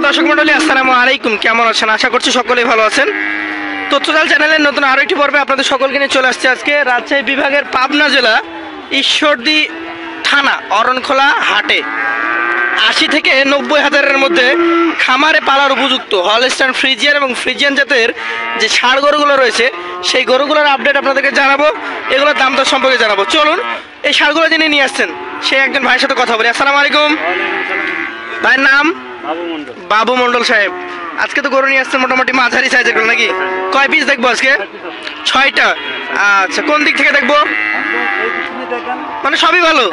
দর্শক মণ্ডলী, আসসালামু আলাইকুম। কেমন আছেন? আশা করছি সকলেই ভালো আছেন। তথ্যজাল চ্যানেলের নতুন আরো একটি পর্বে আপনাদের সকলকে নিয়ে চলে আসছে আজকে রাজশাহী বিভাগের পাবনা জেলা ঈশ্বরদী থানা অরণখোলা হাটে ৮০ থেকে ৯০ হাজারের মধ্যে খামারে পালার উপযুক্ত হলস্টাইন ফ্রিজিয়ান এবং ফ্রিজিয়ান জাতের যে ষাঁড় গরুগুলো রয়েছে সেই গরুগুলোর আপডেট আপনাদেরকে জানাবো, এগুলোর দাম দর সম্পর্কে জানাবো। চলুন এই ষাঁড়গুলো যিনি নিয়ে আসছেন সেই একজন ভাইয়ের সাথে কথা বলি। আসসালামু আলাইকুম। ভাইয়ের নাম? বাবু মন্ডল সাহেব। আজকে তো গরু নিয়ে আসছেন মোটামুটি মাঝারি সাইজের গুলো নাকি? কয় পিস দেখবো আজকে? 6টা। আচ্ছা, কোন দিক থেকে দেখবো? মানে সবই ভালো?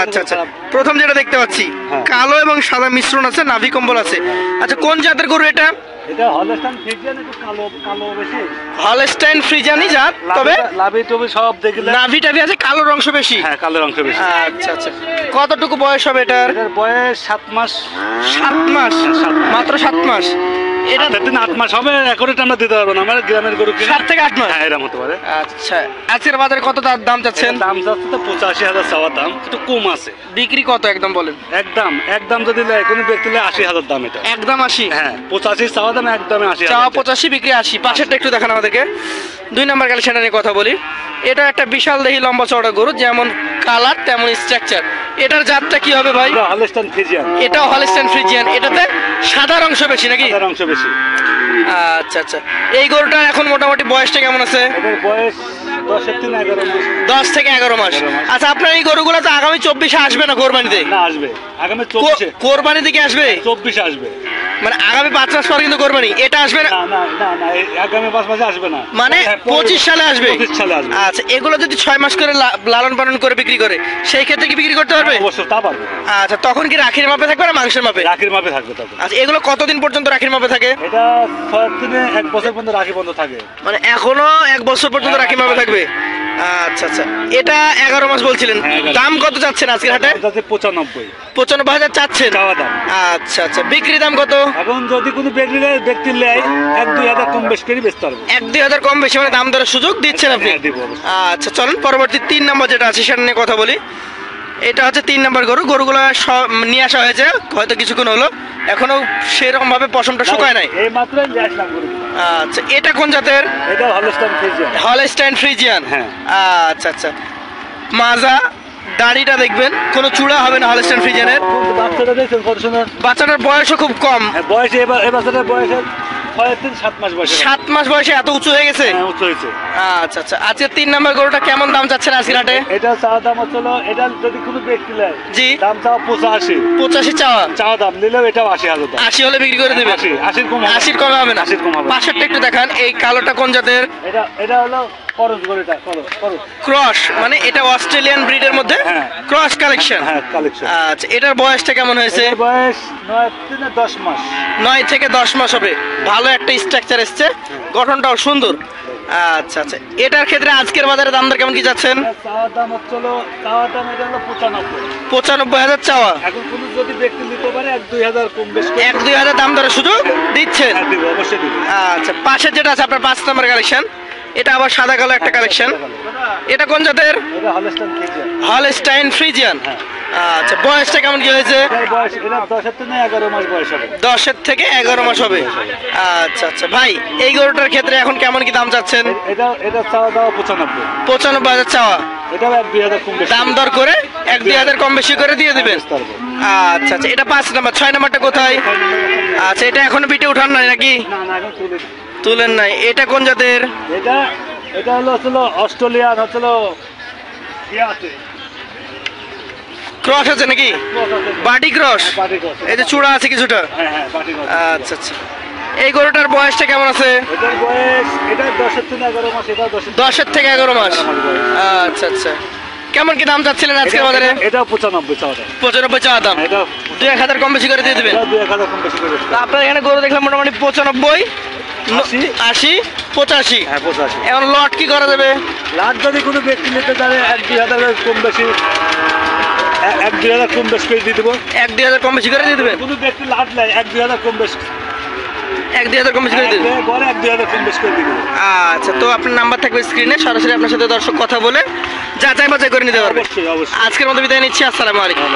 আচ্ছা আচ্ছা, প্রথম যেটা দেখতে পাচ্ছি কালো এবং সাদা মিশ্রণ আছে, নাভি কম্বল আছে। আচ্ছা, কোন জাতের গরু এটা? হলস্টাইন ফ্রিজিয়ানই জাত, তবে নাভি টাভি আছে, কালোর অংশ বেশি। আচ্ছা আচ্ছা, কতটুকু বয়স হবে এটার? বয়স 7 মাস। 7 মাস? মাত্র 7 মাস? এটা 8 মাস হবে, এখন আমরা দিতে পারবো না, আমার গ্রামের গরু 7 থেকে 8 মাস। হ্যাঁ, এরকম হতে পারে। আচ্ছা, আজকের বাজারে কত দাম চাচ্ছেন? দাম যাচ্ছে তো 85,000 চাওয়া দাম, একটু কম আছে। বিক্রি কত একদম বলেন? একদম যদি কোনো ব্যক্তি 80,000 দাম। এটা একদম 80? হ্যাঁ, 85 চাওয়া দাম, একদম 80। চাওয়া 85, বিক্রি 80। পাশেরটা একটু দেখান আমাদেরকে। 2 নম্বর কালেকশনটা নিয়ে কথা বলি। এটা একটা বিশাল দেহি লম্বা চওড়া গরু, যেমন কালার তেমন স্ট্রাকচার। এটার জাতটা কি হবে ভাই? Holstein Friesian. এটাও হলস্টাইন ফ্রিজিয়ান। এটাতে সাদার অংশ বেশি নাকি? সাদার অংশ বেশি। আচ্ছা আচ্ছা, এই গরুটার এখন মোটামুটি বয়সটা কেমন আছে? এটার বয়স 10 থেকে 11 মাস। 10 থেকে 11 মাস। আচ্ছা, আপনার এই গরুগুলো তো আগামী 24-এ আসবে না কোরবানিতে? না, আসবে আগামী 24-এ। কোরবানি থেকে আসবে? 24-এ আসবে, মানে আগামী 5 মাস পর কিন্তু কোরবানি। এটা আসবে না? না, আগামী 5 মাসে আসবে না, মানে 25 সালে আসবে? 25 সালে আসবে। আচ্ছা, এগুলো যদি 6 মাস করে লালন পালন করে বিক্রি করে, সেই ক্ষেত্রে কি বিক্রি করতে পারবে? অবশ্যই, তা পারবে। আচ্ছা, তখন কি রাখির মাপে থাকবে না মাংসের মাপে? রাখির মাপে থাকবে তখন। আচ্ছা, এগুলো কতদিন পর্যন্ত রাখির মাপে থাকে? এটা 6 থেকে 1 বছর পর্যন্ত রাখি বন্ধ থাকে। মানে এখনো 1 বছর পর্যন্ত রাখির মাপে থাকবে। আচ্ছা আচ্ছা, এটা 11 মাস বলছিলেন। দাম কত চাচ্ছেন আজকের হাটে? 95,000 চাচ্ছেন? চাওয়া দাম। আচ্ছা আচ্ছা, বিক্রি দাম কত? এখন যদি কোনো ব্যক্তি নেয় 1-2 হাজার কম বেশি করে বেচতে পারবো। 1-2 হাজার কম বেশি মানে দাম দরের সুযোগ দিচ্ছেন আপনি? হ্যাঁ, দিব। আচ্ছা, চলুন পরবর্তী 3 নম্বর যেটা আছে সেটা নিয়ে কথা বলি। এটা হচ্ছে 3 নম্বর গরু। গরুগুলো সব নিয়ে আসা হয়েছে হয়তো কিছুক্ষণ হলো, এখনো সেরকম ভাবে পশমটা শুকায় নাই। এই মাত্রই নিয়ে আসলাম গরু। আচ্ছা, এটা কোন জাতের? এটা হলস্টাইন ফ্রিজিয়ান। Holstein Friesian. হ্যাঁ। আচ্ছা আচ্ছা, মাজা দাড়িটা দেখবেন, কোনো চূড়া হবে না হলস্টাইন ফ্রিজিয়ানের। বাচ্চাটা দেখছেন কত সুন্দর। বাচ্চাটার বয়সও খুব কম। বয়স এই বাচ্চাটার বয়স 6-7 মাস বয়স। 7 মাস বয়সে এত উঁচু হয়ে গেছে? হ্যাঁ, উঁচু হয়েছে। আচ্ছা আচ্ছা, আজকে 3 নম্বর গরুটা কেমন দাম চাচ্ছেন আজকের হাটে? এটা চাওয়া দাম হচ্ছিল, এটা যদি কোনো ব্যক্তি নেয় জি দাম চাওয়া 85 চাওয়া দাম, নিলেও এটা 80,000 দাম। 80 হলে বিক্রি করে দেবেন? 80 কম 80 কমে হবে না? 80 কম হবে। পাশেরটা একটু দেখান। এই কালোটা কোন জাতের? এটা হলো করস গরু। এটা করস ক্রস, মানে এটা অস্ট্রেলিয়ান ব্রিডের মধ্যে ক্রস কালেকশন। হ্যাঁ, কালেকশন। আচ্ছা, এটার বয়সটা কেমন হয়েছে? এর বয়স 9 থেকে 10 মাস। 9 থেকে 10 মাস হবে। ভালো একটা স্ট্রাকচার এসছে, গঠনটাও সুন্দর। আচ্ছা আচ্ছা, এটার ক্ষেত্রে আজকের বাজারে দাম দর কেমন কি যাচ্ছেন? চাওয়া দাম হচ্ছিল, চাওয়া দাম এটা হলো 95,000 চাওয়া। এখন কোনো যদি ব্যক্তি নিতে পারে 1-2 হাজার কম বেশি 1-2 হাজার দাম দরের সুযোগ দিচ্ছেন? হ্যাঁ, দিব, অবশ্যই দিব। আচ্ছা, পাশে যেটা আছে আপনার 5 নম্বর কালেকশন, এটা আবার সাদা কালো একটা কালেকশন। এটা কোন জাতের? এটা হলস্টাইন ফ্রিজিয়ান। Holstein Friesian. আচ্ছা, বয়সটা কেমন কি হয়েছে? এর বয়স এটা 10 থেকে 11 মাস বয়স হবে। 10 থেকে 11 মাস হবে। আচ্ছা আচ্ছা, ভাই এই গরুটার ক্ষেত্রে এখন কেমন কি দাম চাচ্ছেন? এটা চাওয়া দাওয়া 95। 95,000 চাওয়া। এটাও 1-2 হাজার কম বেশি দাম দর করে 1-2 হাজার কম বেশি করে দিয়ে দিবেন? আচ্ছা আচ্ছা, এটা 5 নম্বর। 6 নম্বরটা কোথায়? আচ্ছা, এটা এখনো বিটে উঠান নাই নাকি? না, এখন তুলেন নাই। এটা কোন জাতের? এটা হলো অস্ট্রেলিয়ান, ক্রস আছে নাকি? বাডি ক্রস। এই যে চূড়া আছে কিছুটা। আচ্ছা আচ্ছা, এই গরুটার বয়সটা কেমন আছে? এটার বয়স এটা 10 থেকে 11 মাস। এটা 10 থেকে 11 মাস। আচ্ছা আচ্ছা, কেমন কি দাম চাচ্ছিলেন আজকের বাজারে? এটা 95 চাওয়া দাম। 95 চাওয়া দাম। এটা 2-1 হাজার কম বেশি করে দিয়ে দিবেন? 2-1 হাজার কম বেশি করে। আপনার এখানে গরু দেখলাম মোটামুটি 95, 80, 85। হ্যাঁ, 85। এখন লট কি করা যাবে? লাট যদি কোনো ব্যক্তি নিতে চায় 1-2 হাজার কম বেশি, 1-2 হাজার কম বেশি করে দিয়ে দেবো। 1-2 হাজার কম বেশি করে দিয়ে দেবেন? কোনো ব্যক্তি লাট নেয় 1-2 হাজার কম বেশি, 1-2 হাজার কম বেশি করে দিয়ে দেবেন? 1-2 হাজার কম বেশি করে দিয়ে দেবো। আচ্ছা, তো আপনার নাম্বার থাকবে স্ক্রিনে, সরাসরি আপনার সাথে দর্শক কথা বলে যাচাই বাছাই করে নিতে পারবে। অবশ্যই অবশ্যই। আজকের মতো বিদায় নিচ্ছি। আসসালামু আলাইকুম।